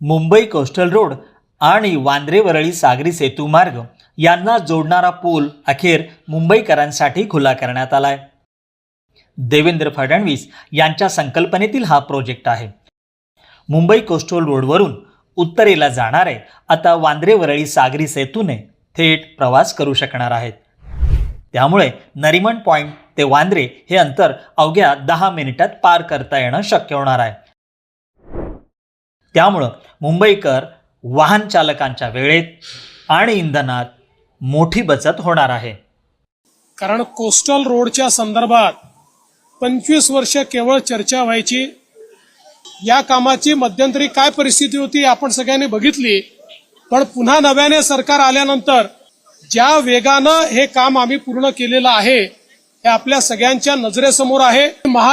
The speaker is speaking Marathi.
मुंबई कोस्टल रोड आणि वांद्रे वरळी सागरी सेतू मार्ग यांना जोडणारा पूल अखेर मुंबईकरांसाठी खुला करण्यात आलाय। देवेंद्र फडणवीस यांच्या संकल्पनेतील हा प्रोजेक्ट आहे। मुंबई कोस्टल रोडवरून उत्तरेला जाणारे आता वांद्रे वरळी सागरी सेतूने थेट प्रवास करू शकणार आहेत। त्यामुळे नरिमन पॉइंट ते वांद्रे हे अंतर अवघ्या 10 मिनिटात पार करता येणं शक्य होणार आहे। त्यामुळे मुंबईकर वाहन चालकांच्या वेळेत आणि इंधनात मोठी बचत होणार आहे। कारण कोस्टल रोडच्या संदर्भात 25 वर्ष केवळ चर्चा व्हायची। या कामाची मध्यंतरी काय परिस्थिती होती आपण सगळ्यांनी बघितली, पण पुन्हा नव्याने सरकार आल्यानंतर ज्या वेगानं हे काम आम्ही पूर्ण केलेलं आहे हे आपल्या सगळ्यांच्या नजरेसमोर आहे।